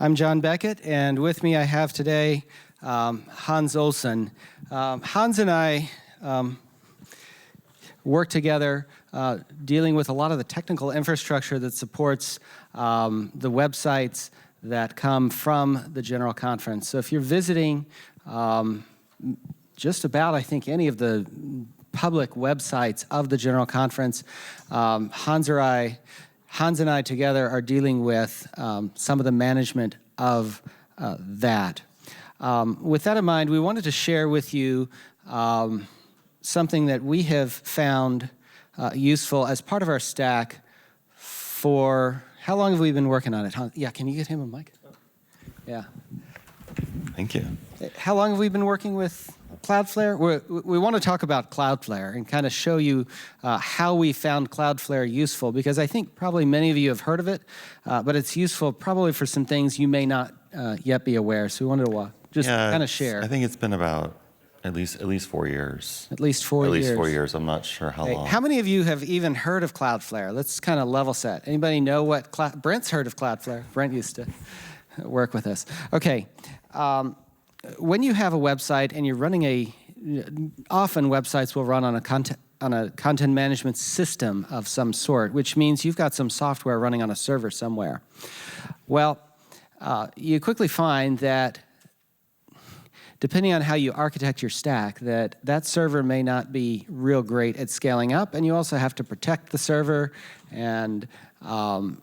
I'm John Beckett, and with me I have today Hans Olson. Hans and I work together dealing with a lot of the technical infrastructure that supports the websites that come from the General Conference. So if you're visiting just about, I think, any of the public websites of the General Conference, Hans and I together are dealing with some of the management of that. With that in mind, we wanted to share with you something that we have found useful as part of our stack for, how long have we been working on it? Hans? Yeah, can you get him a mic? Yeah. Thank you. How long have we been working with Cloudflare? We want to talk about Cloudflare and kind of show you how we found Cloudflare useful, because I think probably many of you have heard of it, but it's useful probably for some things you may not yet be aware. So we wanted to just kind of share. I think it's been about at least 4 years. At least 4 years. At least 4 years. I'm not sure how long. How many of you have even heard of Cloudflare? Let's kind of level set. Anybody know what Brent's heard of Cloudflare? Brent used to work with us. Okay. When you have a website and you're running often websites will run on a content management system of some sort, which means you've got some software running on a server somewhere. Well, you quickly find that depending on how you architect your stack, that server may not be real great at scaling up, and you also have to protect the server and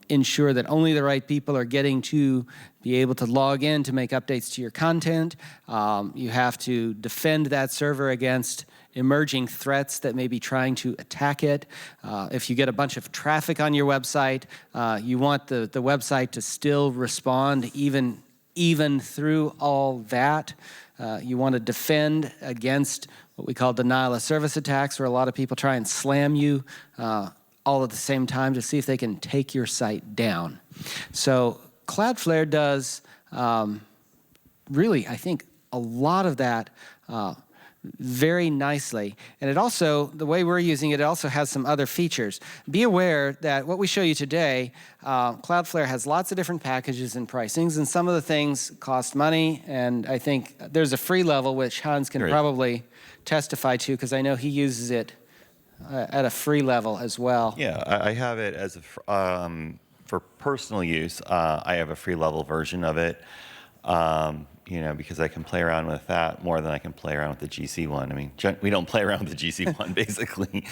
ensure that only the right people are getting to be able to log in to make updates to your content. You have to defend that server against emerging threats that may be trying to attack it. If you get a bunch of traffic on your website, you want the website to still respond even through all that. You want to defend against what we call denial of service attacks, where a lot of people try and slam you all at the same time to see if they can take your site down. So Cloudflare does really, I think, a lot of that very nicely. And it also, the way we're using it, it also has some other features. Be aware that what we show you today, Cloudflare has lots of different packages and pricings, and some of the things cost money, and I think there's a free level, which Hans can probably testify to, because I know he uses it at a free level as well. Yeah, I have it as for personal use. I have a free level version of it. Because I can play around with that more than I can play around with the GC one. I mean, we don't play around with the GC one, basically.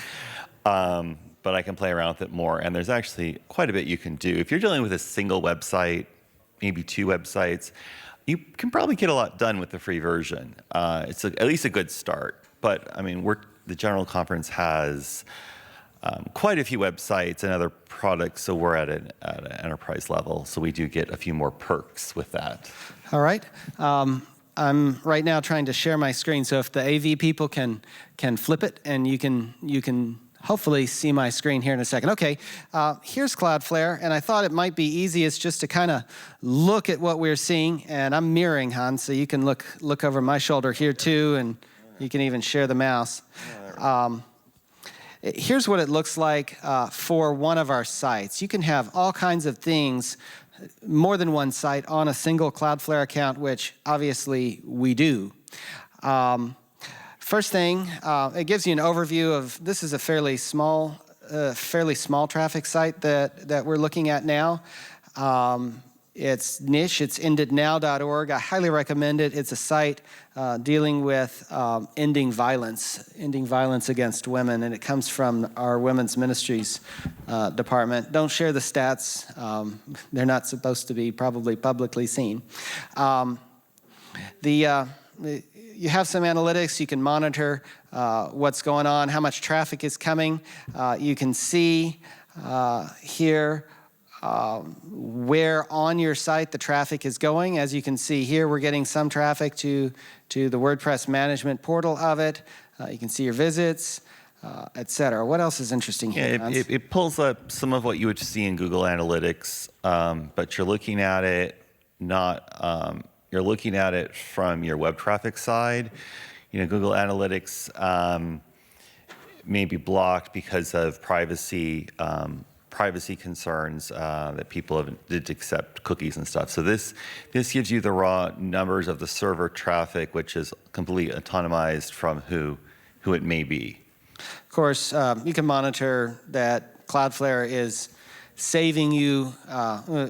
But I can play around with it more. And there's actually quite a bit you can do. If you're dealing with a single website, maybe 2 websites, you can probably get a lot done with the free version. It's at least a good start. But, I mean, the General Conference has quite a few websites and other products, so we're at an enterprise level. So we do get a few more perks with that. All right. I'm right now trying to share my screen, so if the AV people can flip it, and you can hopefully see my screen here in a second. Okay, here's Cloudflare, and I thought it might be easiest just to kind of look at what we're seeing, and I'm mirroring, Hans, so you can look over my shoulder here too, and you can even share the mouse. Here's what it looks like for one of our sites. You can have all kinds of things, more than one site on a single Cloudflare account, which obviously we do. First thing, it gives you an overview of, this is a fairly small traffic site that we're looking at now. It's niche, it's enditnow.org. I highly recommend it. It's a site dealing with ending violence against women, and it comes from our women's ministries department. Don't share the stats. They're not supposed to be probably publicly seen. You have some analytics. You can monitor what's going on, how much traffic is coming. You can see here where on your site the traffic is going. As you can see here, we're getting some traffic to the WordPress management portal of it. You can see your visits, etc. What else is interesting here? Yeah, it pulls up some of what you would see in Google Analytics, but you're looking at it you're looking at it from your web traffic side. Google Analytics may be blocked because of privacy privacy concerns that people did accept cookies and stuff. So this gives you the raw numbers of the server traffic, which is completely autonomized from who it may be. Of course, you can monitor that Cloudflare is saving you,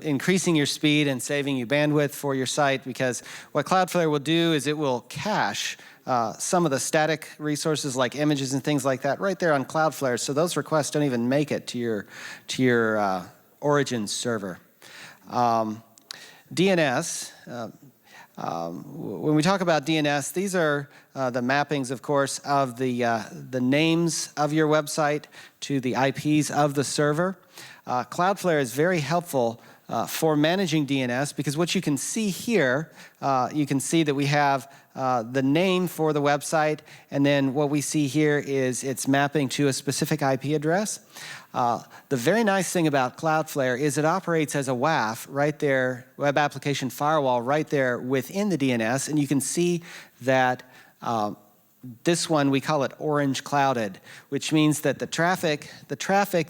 increasing your speed and saving you bandwidth for your site, because what Cloudflare will do is it will cache some of the static resources like images and things like that right there on Cloudflare, so those requests don't even make it to your origin server. DNS, when we talk about DNS, these are the mappings, of course, of the names of your website to the IPs of the server. Cloudflare is very helpful for managing DNS, because what you can see here, you can see that we have the name for the website, and then what we see here is it's mapping to a specific IP address. The very nice thing about Cloudflare is it operates as a WAF right there, web application firewall right there within the DNS, and you can see that this one, we call it orange clouded, which means that the traffic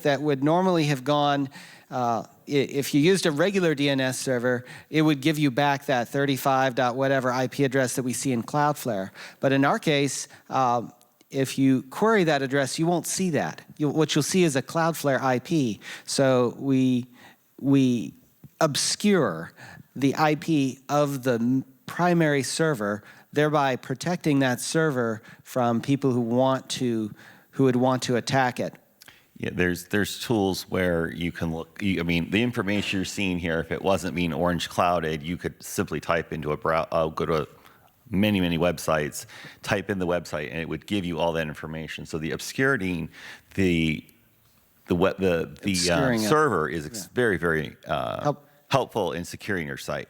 that would normally have gone, if you used a regular DNS server, it would give you back that 35 dot whatever IP address that we see in Cloudflare. But in our case, if you query that address, you won't see that. What you'll see is a Cloudflare IP. So we obscure the IP of the primary server, thereby protecting that server from people who would want to attack it. Yeah, there's tools where you can look. I mean, the information you're seeing here, if it wasn't being orange clouded, you could simply type into a go to many websites, type in the website, and it would give you all that information. So the obscuring the server is very helpful in securing your site.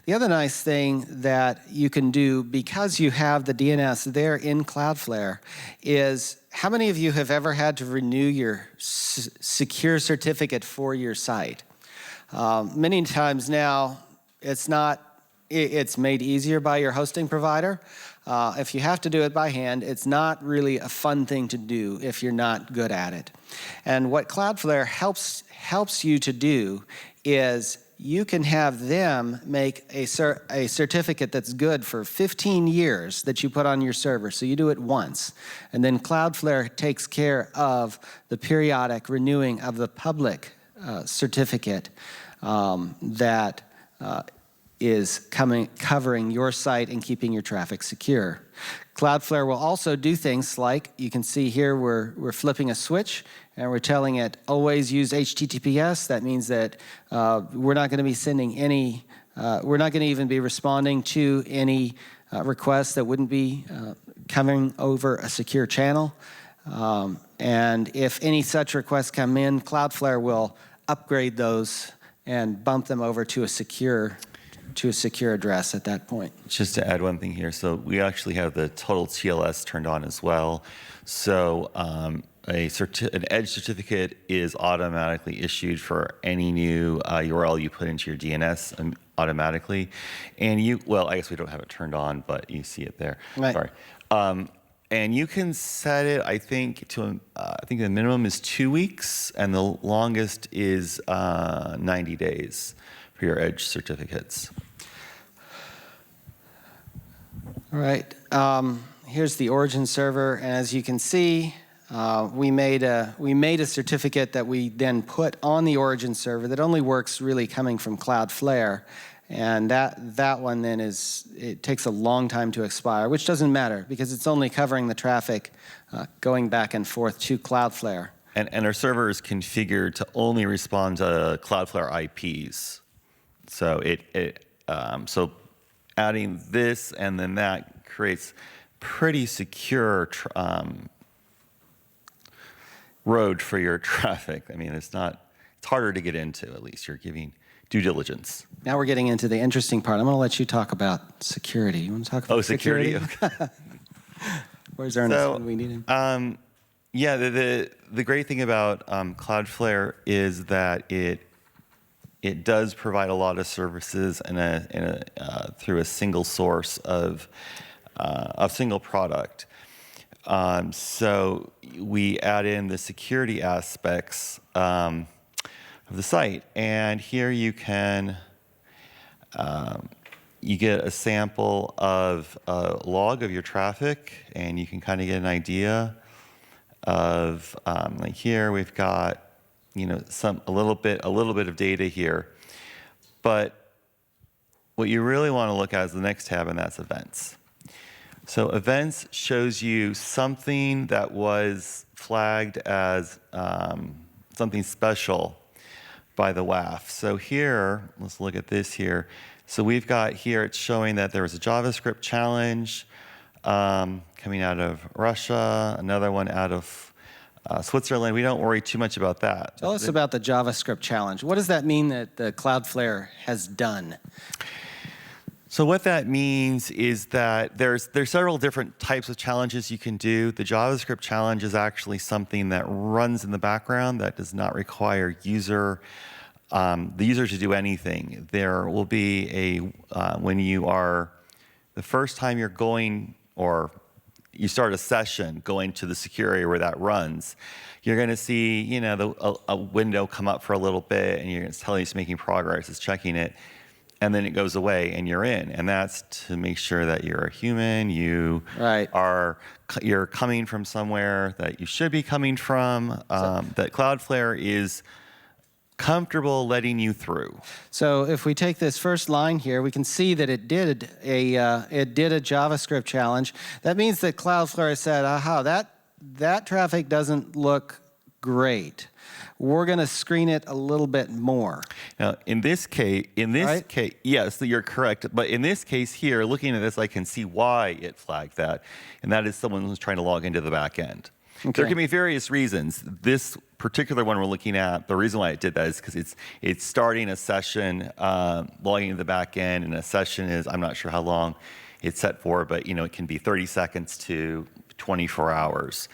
The other nice thing that you can do, because you have the DNS there in Cloudflare, is how many of you have ever had to renew your secure certificate for your site? Many times now, it's made easier by your hosting provider. If you have to do it by hand, it's not really a fun thing to do if you're not good at it. And what Cloudflare helps you to do is you can have them make a certificate that's good for 15 years that you put on your server. So you do it once. And then Cloudflare takes care of the periodic renewing of the public certificate that is covering your site and keeping your traffic secure. Cloudflare will also do things like, you can see here, we're flipping a switch and we're telling it always use HTTPS. That means that we're not going to be sending any, we're not going to even be responding to any requests that wouldn't be coming over a secure channel. And if any such requests come in, Cloudflare will upgrade those and bump them over to a secure address at that point. Just to add one thing here, so we actually have the total TLS turned on as well. So an edge certificate is automatically issued for any new URL you put into your DNS automatically. And I guess we don't have it turned on, but you see it there. Right. Sorry. And you can set it, I think, I think the minimum is 2 weeks, and the longest is 90 days for your edge certificates. All right. Here's the origin server, and as you can see, we made a certificate that we then put on the origin server that only works really coming from Cloudflare, and that one then it takes a long time to expire, which doesn't matter because it's only covering the traffic going back and forth to Cloudflare. And our server is configured to only respond to Cloudflare IPs. So so adding this and then that creates pretty secure road for your traffic. I mean, it's harder to get into, at least. You're giving due diligence. Now we're getting into the interesting part. I'm going to let you talk about security. You want to talk about security? Okay. Where's Ernest when we need him? Yeah, the great thing about Cloudflare is that it does provide a lot of services through a single source of single product. So we add in the security aspects of the site. And here you can, you get a sample of a log of your traffic, and you can kind of get an idea of, like here we've got, a little bit of data here. But what you really want to look at is the next tab, and that's events. So events shows you something that was flagged as something special by the WAF. So here, let's look at this here. So we've got here, it's showing that there was a JavaScript challenge coming out of Russia, another one out of Switzerland. We don't worry too much about that. Tell us about the JavaScript challenge. What does that mean that the Cloudflare has done? So what that means is that there's several different types of challenges you can do. The JavaScript challenge is actually something that runs in the background that does not require the user to do anything. There will be when you are, the first time you're going, or you start a session going to the secure area where that runs, you're going to see, a window come up for a little bit, and you're going to tell you it's making progress, it's checking it, and then it goes away, and you're in. And that's to make sure that you're a human, you're coming from somewhere that you should be coming from, that Cloudflare is comfortable letting you through. So if we take this first line here, we can see that it did a JavaScript challenge. That means that Cloudflare said, aha, that traffic doesn't look great. We're going to screen it a little bit more. Now, in this case, yes, you're correct. But in this case here, looking at this, I can see why it flagged that, and that is someone who's trying to log into the back end. Okay. There can be various reasons. This particular one we're looking at, the reason why it did that is because it's starting a session, logging into the back end, and a session is, I'm not sure how long it's set for, but it can be 30 seconds to 24 hours,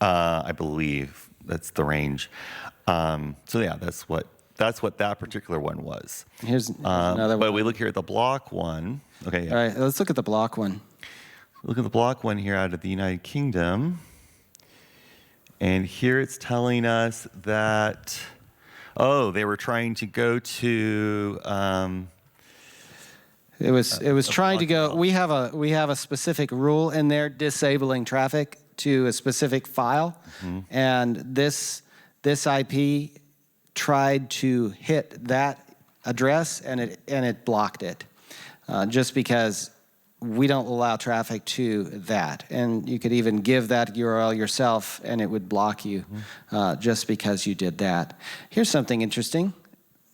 I believe. That's the range. So yeah, that's what that particular one was. Here's another one. But we look here at the block one. Okay. Yeah. All right, let's look at the block one. Look at the block one here out of the United Kingdom. And here it's telling us that, they were trying to go to. It was trying to go. We have a specific rule in there disabling traffic to a specific file, and this IP tried to hit that address, and it blocked it, just because we don't allow traffic to that. And you could even give that URL yourself, and it would block you just because you did that. Here's something interesting.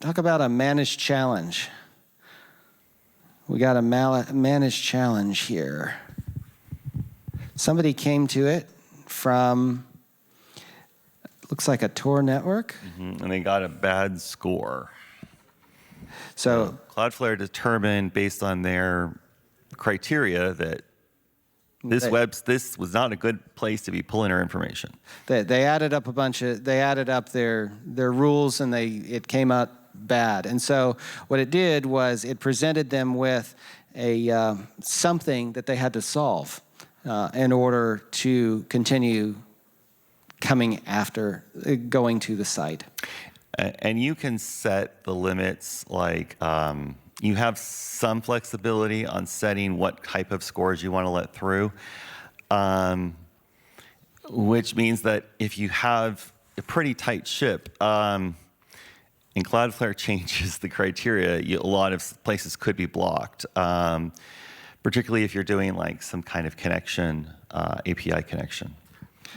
Talk about a managed challenge. We got a managed challenge here. Somebody came to it from, looks like a Tor network. And they got a bad score. So Cloudflare determined, based on their criteria, that this was not a good place to be pulling our information. They added up their rules, and it came out bad. And so what it did was it presented them with something that they had to solve in order to continue going to the site. And you can set the limits, like you have some flexibility on setting what type of scores you want to let through, which means that if you have a pretty tight ship, and Cloudflare changes the criteria, a lot of places could be blocked, particularly if you're doing like some kind of connection, API connection.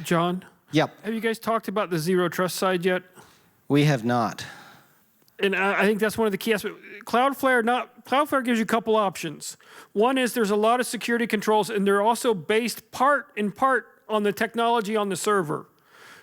John? Yep. Have you guys talked about the zero trust side yet? We have not. And I think that's one of the key aspects. Cloudflare gives you a couple options. One is there's a lot of security controls, and they're also based in part on the technology on the server.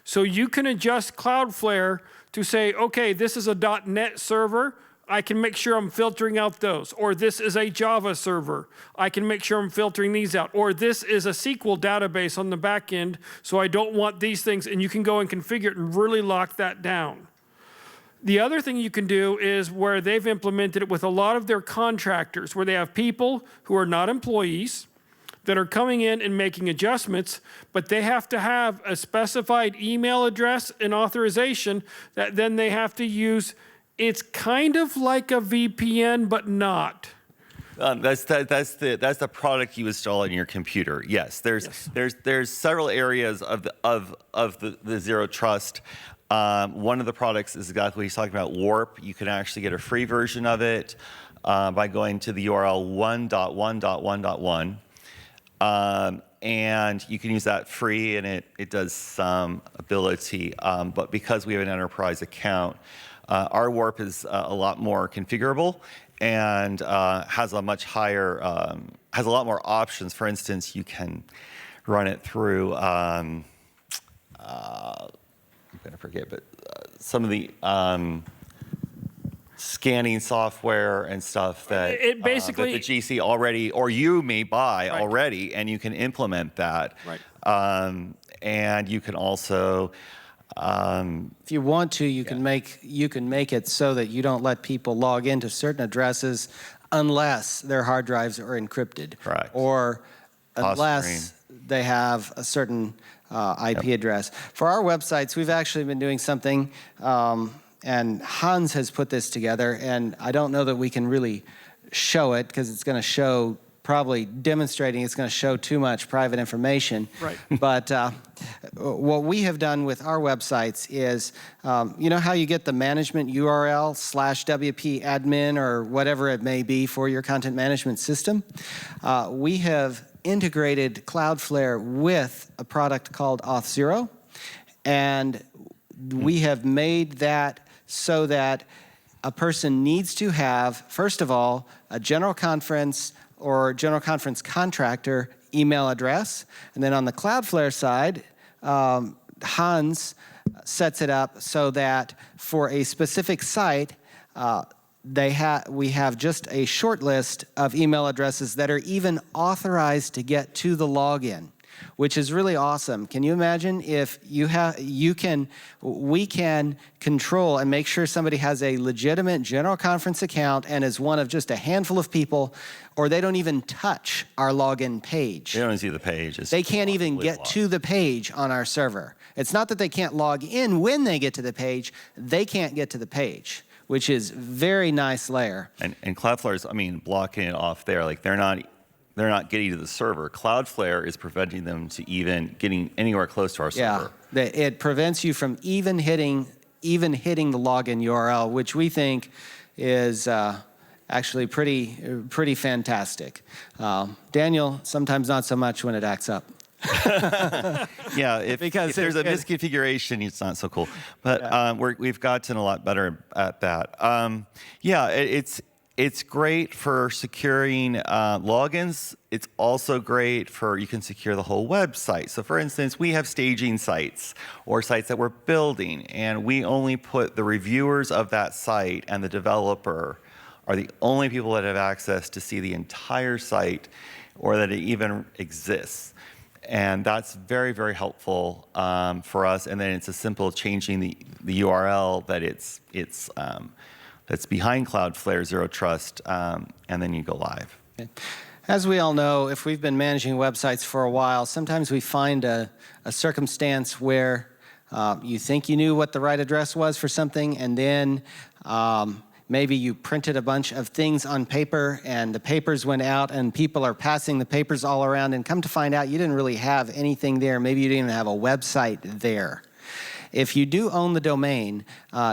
So you can adjust Cloudflare to say, okay, this is a .NET server. I can make sure I'm filtering out those. Or this is a Java server. I can make sure I'm filtering these out. Or this is a SQL database on the back end, so I don't want these things. And you can go and configure it and really lock that down. The other thing you can do is where they've implemented it with a lot of their contractors, where they have people who are not employees. that are coming in and making adjustments, but they have to have a specified email address and authorization that then they have to use. It's kind of like a VPN, but not. That's the product you install on your computer. Yes, there's several areas of the zero trust. One of the products is exactly what he's talking about, Warp. You can actually get a free version of it by going to the URL 1.1.1.1. And you can use that free, and it does some ability. But because we have an enterprise account, our Warp is a lot more configurable and has a much higher, has a lot more options. For instance, you can run it through, I'm going to forget, but some of the scanning software and stuff that, It basically, that the GC already, or you may buy already, and you can implement that. Right. And you can also, If you want to, you can make it so that you don't let people log into certain addresses unless their hard drives are encrypted. Correct. Or unless Fostering. they have a certain IP address. For our websites, we've actually been doing something, and Hans has put this together, and I don't know that we can really show it because it's going to show, probably demonstrating it's going to show too much private information. Right. But what we have done with our websites is, you know how you get the management URL /WP admin or whatever it may be for your content management system? We have integrated Cloudflare with a product called Auth0, and we have made that so that a person needs to have, first of all, a general conference or general conference contractor email address. And then on the Cloudflare side, Hans sets it up so that for a specific site, we have just a short list of email addresses that are even authorized to get to the login, which is really awesome. Can you imagine if we can control and make sure somebody has a legitimate general conference account and is one of just a handful of people, or they don't even touch our login page. they don't see the page. They can't even get to the page on our server. It's not that they can't log in when they get to the page, they can't get to the page, which is very nice layer. And Cloudflare's, blocking it off there. Like they're not getting to the server. Cloudflare is preventing them to even getting anywhere close to our server. Yeah, it prevents you from even hitting the login URL, which we think is actually pretty fantastic. Daniel, sometimes not so much when it acts up. Yeah, if there's a misconfiguration, it's not so cool. But we've gotten a lot better at that. It's great for securing logins. It's also great for, you can secure the whole website. So for instance, we have staging sites or sites that we're building, and we only put the reviewers of that site and the developer are the only people that have access to see the entire site or that it even exists. And that's very, very helpful for us. And then it's as simple as changing the URL that that's behind Cloudflare Zero Trust, and then you go live. Okay. As we all know, if we've been managing websites for a while, sometimes we find a circumstance where you think you knew what the right address was for something, and then maybe you printed a bunch of things on paper and the papers went out and people are passing the papers all around, and come to find out you didn't really have anything there. Maybe you didn't even have a website there. If you do own the domain,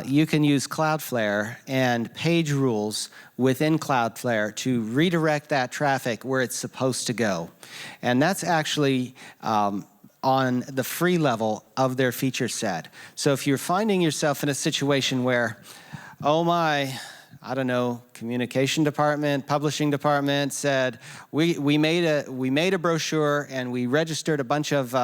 you can use Cloudflare and page rules within Cloudflare to redirect that traffic where it's supposed to go. And that's actually on the free level of their feature set. So if you're finding yourself in a situation where, oh my, I don't know, communication department, publishing department said, we made a brochure and we registered a bunch of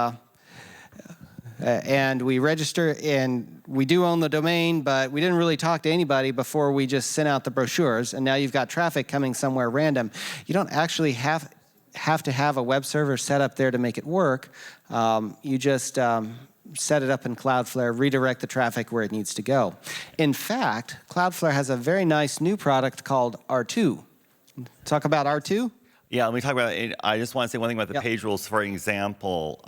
and we do own the domain, but we didn't really talk to anybody before we just sent out the brochures, and now you've got traffic coming somewhere random. You don't actually have to have a web server set up there to make it work. You just set it up in Cloudflare, redirect the traffic where it needs to go. In fact, Cloudflare has a very nice new product called R2. Talk about R2? Yeah, let me talk about it. I just want to say one thing about the Yep. page rules. For example,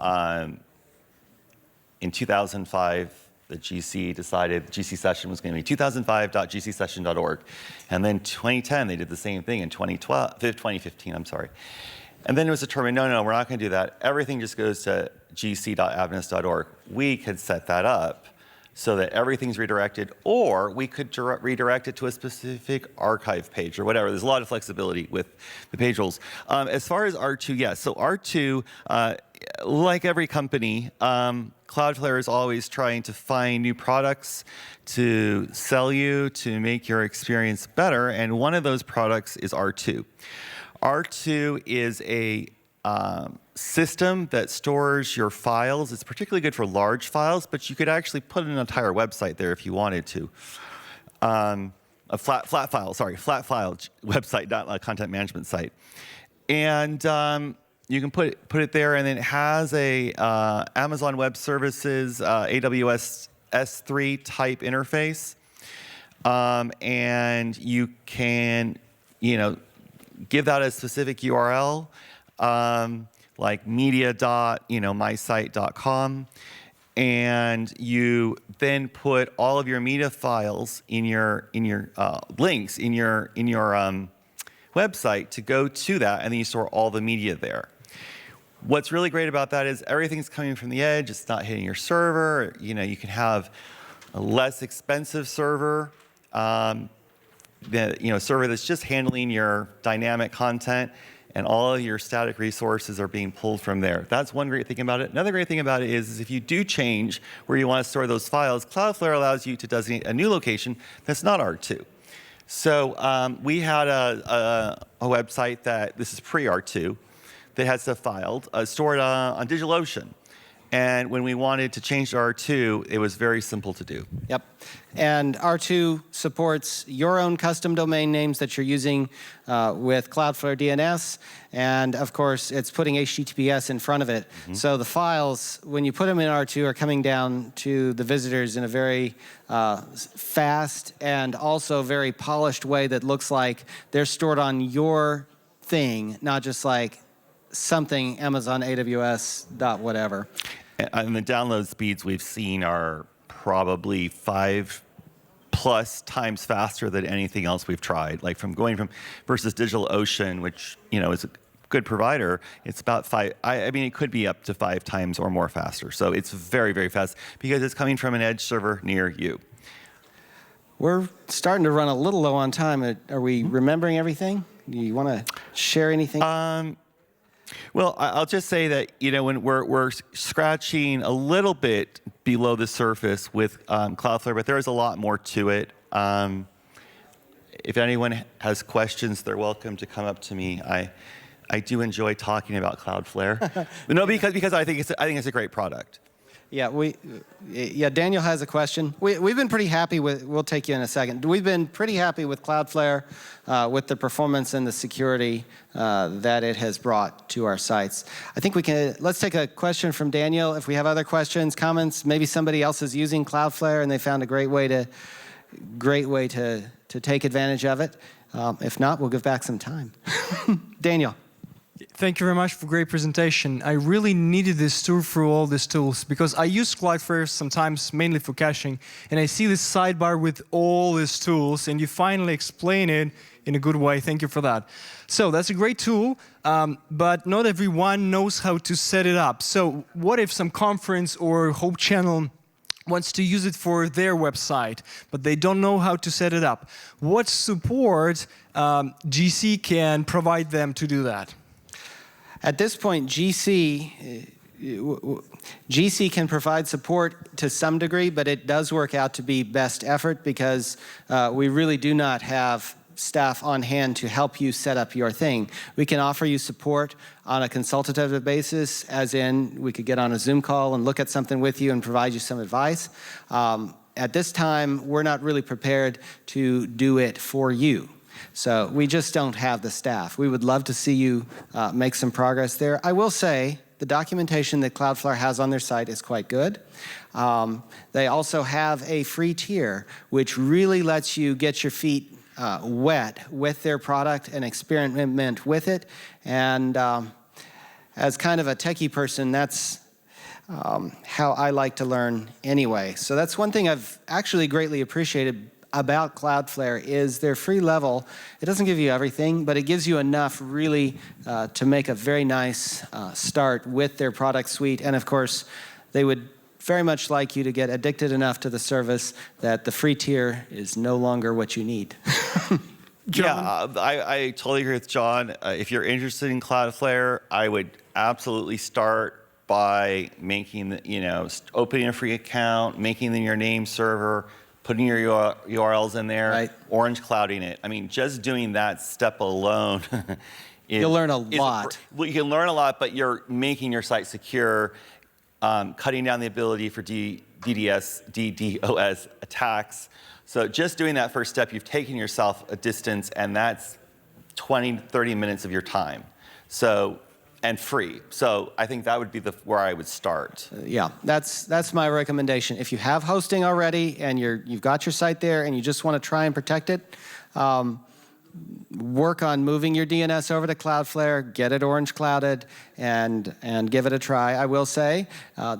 in 2005, the GC decided the GC session was going to be 2005.gcsession.org. And then 2010, they did the same thing. In 2015, I'm sorry. And then it was determined, no, we're not going to do that. Everything just goes to gc.adventist.org. We could set that up so that everything's redirected, or we could redirect it to a specific archive page or whatever. There's a lot of flexibility with the page rules. As far as R2, yes. So R2, like every company, Cloudflare is always trying to find new products to sell you to make your experience better, and one of those products is R2. R2 is a system that stores your files. It's particularly good for large files, but you could actually put an entire website there if you wanted to. A flat file website, not a content management site. And you can put it there, and then it has a Amazon Web Services AWS S3 type interface. And you can, give that a specific URL, like media.mysite.com, and you then put all of your media files in your links in your website to go to that, and then you store all the media there. What's really great about that is everything's coming from the edge. It's not hitting your server. You can have a less expensive server. Server that's just handling your dynamic content, and all of your static resources are being pulled from there. That's one great thing about it. Another great thing about it is if you do change where you want to store those files, Cloudflare allows you to designate a new location that's not R2. So we had a website this is pre-R2, that had stuff filed, stored on DigitalOcean. And when we wanted to change to R2, it was very simple to do. Yep. And R2 supports your own custom domain names that you're using with Cloudflare DNS. And of course, it's putting HTTPS in front of it. Mm-hmm. So the files, when you put them in R2, are coming down to the visitors in a very fast and also very polished way that looks like they're stored on your thing, not just like something Amazon AWS dot whatever. And the download speeds we've seen are probably 5+ times faster than anything else we've tried. Like versus DigitalOcean, which is a good provider, it's about 5. It could be up to 5 times or more faster. So it's very, very fast because it's coming from an edge server near you. We're starting to run a little low on time. Are we remembering everything? Do you want to share anything? Well, I'll just say that when we're scratching a little bit below the surface with Cloudflare, but there is a lot more to it. If anyone has questions, they're welcome to come up to me. I do enjoy talking about Cloudflare. No, because I think it's a great product. Yeah, Daniel has a question. We've been pretty happy with, we'll take you in a second. We've been pretty happy with Cloudflare, with the performance and the security that it has brought to our sites. I think let's take a question from Daniel. If we have other questions, comments, maybe somebody else is using Cloudflare and they found a great way to take advantage of it. If not, we'll give back some time. Daniel. Thank you very much for a great presentation. I really needed this tool through all these tools because I use Cloudflare sometimes mainly for caching, and I see this sidebar with all these tools, and you finally explain it in a good way. Thank you for that. So that's a great tool, but not everyone knows how to set it up. So what if some conference or Hope Channel wants to use it for their website, but they don't know how to set it up? What support GC can provide them to do that? At this point, GC can provide support to some degree, but it does work out to be best effort because we really do not have staff on hand to help you set up your thing. We can offer you support on a consultative basis, as in we could get on a Zoom call and look at something with you and provide you some advice. At this time, we're not really prepared to do it for you. So we just don't have the staff. We would love to see you make some progress there. I will say the documentation that Cloudflare has on their site is quite good. They also have a free tier, which really lets you get your feet wet with their product and experiment with it. And as kind of a techie person, that's how I like to learn anyway. So that's one thing I've actually greatly appreciated about Cloudflare is their free level. It doesn't give you everything, but it gives you enough really to make a very nice start with their product suite. And of course, they would very much like you to get addicted enough to the service that the free tier is no longer what you need. Yeah, I totally agree with John. If you're interested in Cloudflare, I would absolutely start by making, opening a free account, making your name server, putting your URLs in there, right. orange clouding it. I mean, just doing that step alone. You'll learn a lot. Well, you can learn a lot, but you're making your site secure, cutting down the ability for DDoS attacks. So just doing that first step, you've taken yourself a distance, and that's 20, 30 minutes of your time. So, and free. So I think that would be where I would start. Yeah, that's my recommendation. If you have hosting already and you've got your site there and you just want to try and protect it, work on moving your DNS over to Cloudflare, get it orange clouded, and give it a try. I will say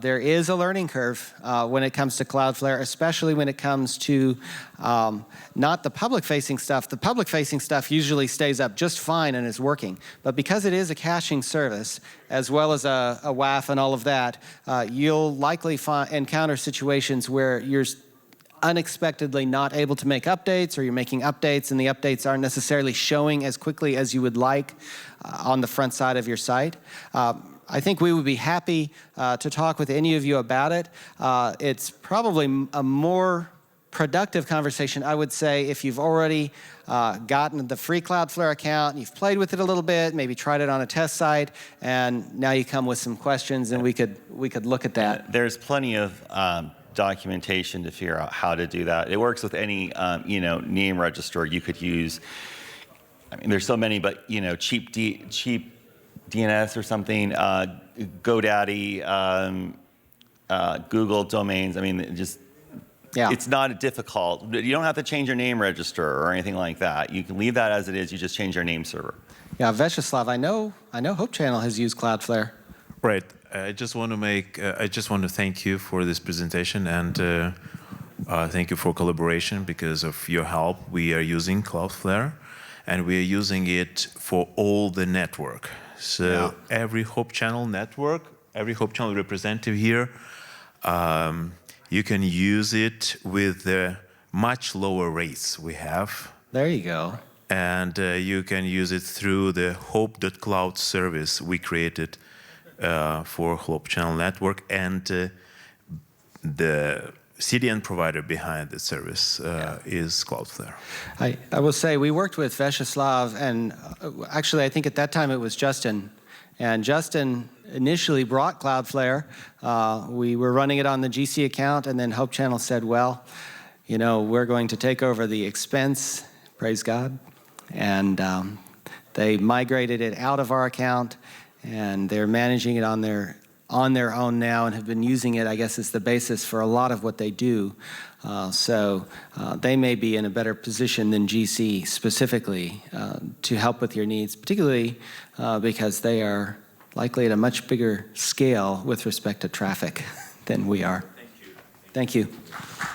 there is a learning curve when it comes to Cloudflare, especially when it comes to not the public-facing stuff. The public-facing stuff usually stays up just fine and is working. But because it is a caching service, as well as a WAF and all of that, you'll likely encounter situations where you're unexpectedly not able to make updates, or you're making updates and the updates aren't necessarily showing as quickly as you would like on the front side of your site. I think we would be happy to talk with any of you about it. It's probably a more productive conversation, I would say, if you've already gotten the free Cloudflare account, you've played with it a little bit, maybe tried it on a test site, and now you come with some questions and we could look at that. There's plenty of documentation to figure out how to do that. It works with any name registrar you could use. I mean, there's so many, but cheap DNS or something, GoDaddy, Google domains. I mean, it's not difficult. You don't have to change your name register or anything like that. You can leave that as it is. You just change your name server. Yeah, Vyacheslav, I know Hope Channel has used Cloudflare. Right. I just want to thank you for this presentation, and thank you for collaboration. Because of your help, we are using Cloudflare, and we are using it for all the network. So every Hope Channel network, every Hope Channel representative here, you can use it with the much lower rates we have. There you go. And you can use it through the hope.cloud service we created for Hope Channel Network, and the CDN provider behind the service is Cloudflare. I will say we worked with Vyacheslav, and actually I think at that time it was Justin. And Justin initially brought Cloudflare. We were running it on the GC account, and then Hope Channel said, well, we're going to take over the expense, praise God. And they migrated it out of our account, and they're managing it on their own now, and have been using it, I guess, as the basis for a lot of what they do. So they may be in a better position than GC specifically to help with your needs, particularly because they are likely at a much bigger scale with respect to traffic than we are. Thank you. Thank you.